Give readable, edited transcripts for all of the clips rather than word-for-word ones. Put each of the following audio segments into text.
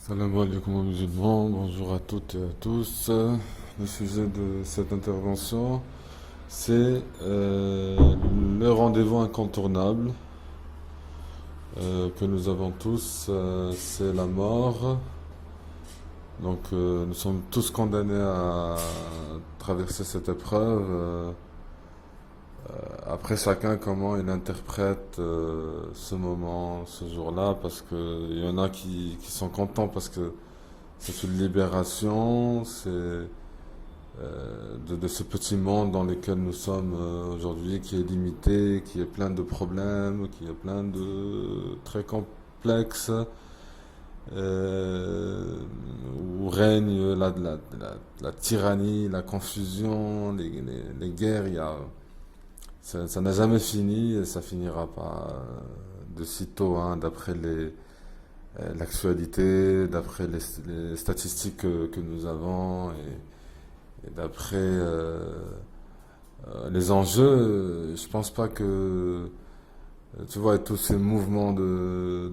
Salam alaikum aux musulmans, bonjour à toutes et à tous. Le sujet de cette intervention, c'est le rendez-vous incontournable que nous avons tous, c'est la mort. Donc nous sommes tous condamnés à traverser cette épreuve. Après chacun comment il interprète ce moment, ce jour-là, parce que il y en a qui sont contents parce que c'est une libération, c'est de ce petit monde dans lequel nous sommes aujourd'hui, qui est limité, qui est plein de problèmes, qui est plein de très complexes, où règne la tyrannie, la confusion, les guerres. Ça n'a jamais fini et ça finira pas de sitôt, hein, d'après l'actualité, d'après les statistiques que nous avons et d'après les enjeux. Je pense pas que, tu vois, tous ces mouvements de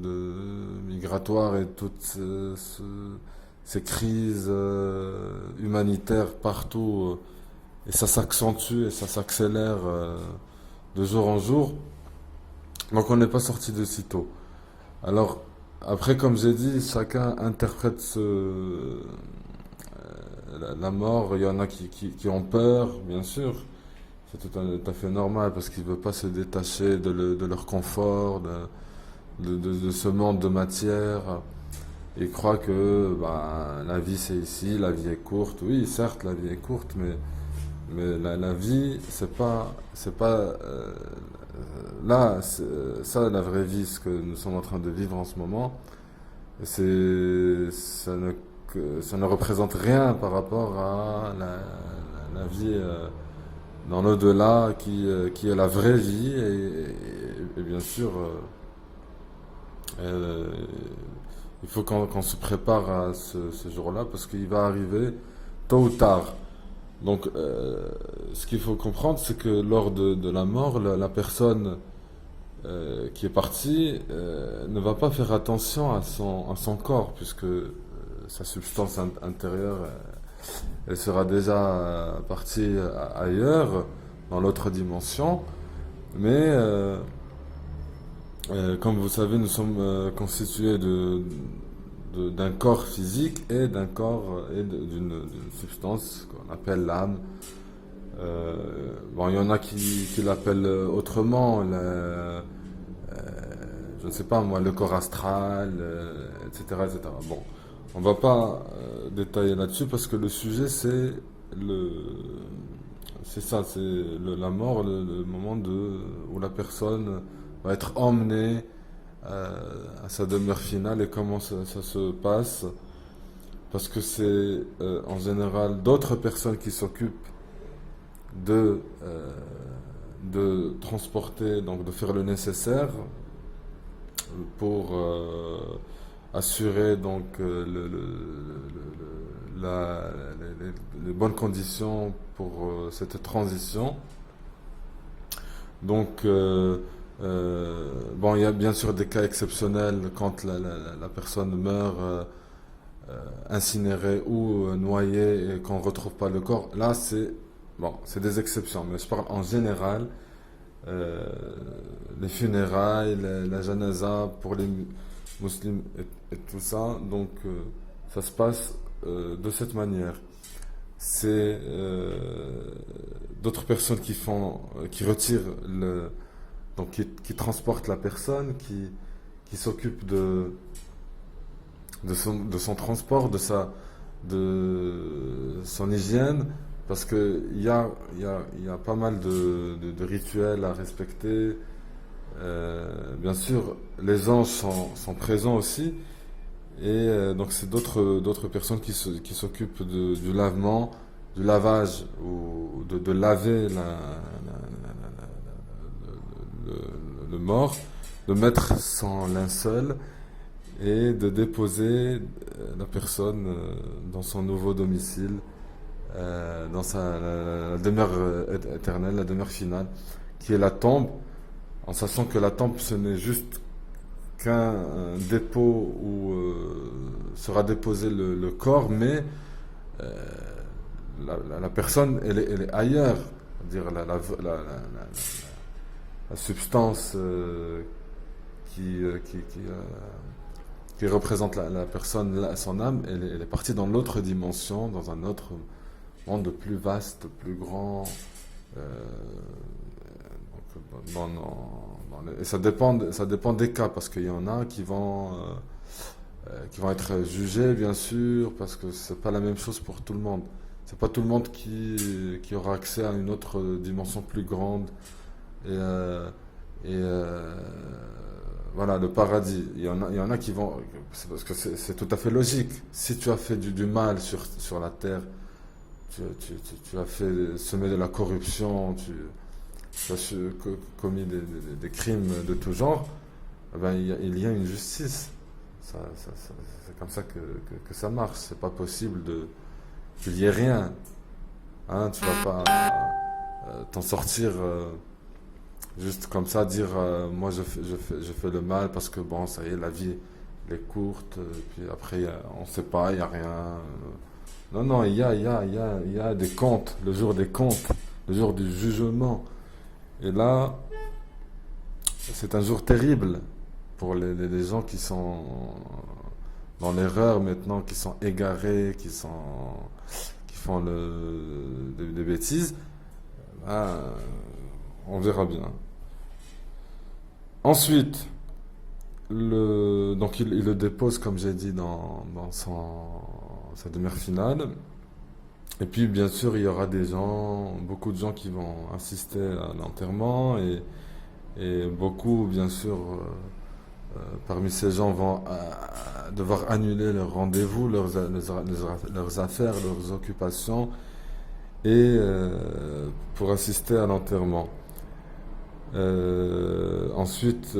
migratoires et toutes ces crises humanitaires partout, et ça s'accentue et ça s'accélère de jour en jour. Donc on n'est pas sorti de sitôt. Alors, après, comme j'ai dit, chacun interprète la mort. Il y en a qui ont peur, bien sûr. C'est tout à fait normal parce qu'ils ne veulent pas se détacher de leur confort, de ce monde de matière. Ils croient que bah, la vie c'est ici, la vie est courte. Oui, certes, la vie est courte, mais la vie, c'est pas ça la vraie vie, ce que nous sommes en train de vivre en ce moment. Ça ne représente rien par rapport à la vie dans l'au-delà qui est la vraie vie et bien sûr euh, il faut qu'on se prépare à ce jour-là parce qu'il va arriver tôt ou tard. Donc ce qu'il faut comprendre c'est que lors de la mort la personne qui est partie ne va pas faire attention à son corps puisque sa substance intérieure elle sera déjà partie ailleurs dans l'autre dimension, mais comme vous savez nous sommes constitués d'un corps physique et d'un corps et d'une substance qu'on appelle l'âme. Bon, il y en a qui l'appellent autrement, je ne sais pas moi, le corps astral, etc., etc. Bon, on va pas détailler là-dessus parce que le sujet le, c'est ça, c'est la mort, le moment où la personne va être emmenée à sa demeure finale et comment ça se passe. Parce que c'est en général d'autres personnes qui s'occupent de, euh, de transporter, donc de faire le nécessaire pour assurer donc les bonnes conditions pour cette transition. Donc bon, il y a bien sûr des cas exceptionnels quand la personne meurt incinérée ou noyée et qu'on ne retrouve pas le corps. Là, c'est des exceptions, mais je parle en général. euh, les funérailles, la janaza pour les musulmans et tout ça. Donc ça se passe de cette manière. C'est d'autres personnes qui retirent donc qui transportent la personne, qui s'occupent de son transport, de son hygiène, parce que il y a pas mal de rituels à respecter. Bien sûr, les anges sont présents aussi, et donc c'est d'autres personnes qui s'occupent du lavement, du lavage, ou de laver le mort, de mettre son linceul et de déposer la personne dans son nouveau domicile, dans la demeure éternelle, la demeure finale, qui est la tombe, en sachant que la tombe ce n'est juste qu'un dépôt où sera déposé le corps, mais euh, la personne, elle est ailleurs. C'est-à-dire la substance qui représente la personne, son âme, elle est partie dans l'autre dimension, dans un autre monde plus vaste, plus grand. euh, et ça dépend des cas, parce qu'il y en a qui vont être jugés, bien sûr, parce que c'est pas la même chose pour tout le monde. C'est pas tout le monde qui aura accès à une autre dimension plus grande. Et, voilà, le paradis. Il y en a qui vont. C'est parce que c'est tout à fait logique. Si tu as fait du mal sur la terre, tu as fait semer de la corruption, tu as commis des crimes de tout genre, eh ben, il y a une justice. C'est comme ça que ça marche. C'est pas possible qu'il y ait rien. Hein, tu vas pas t'en sortir juste comme ça, dire moi je fais le mal parce que bon, ça y est, la vie elle est courte, puis après on sait pas, il y a rien. Non, non, il y a des comptes, le jour des comptes, le jour du jugement. Et là, c'est un jour terrible pour les gens qui sont dans l'erreur maintenant, qui sont égarés, qui font des bêtises. Ben, on verra bien. Ensuite, donc il le dépose, comme j'ai dit, dans sa demeure finale. Et puis, bien sûr, il y aura beaucoup de gens qui vont assister à l'enterrement et beaucoup, bien sûr, parmi ces gens vont devoir annuler leurs rendez-vous, leurs affaires, leurs occupations et pour assister à l'enterrement. Ensuite,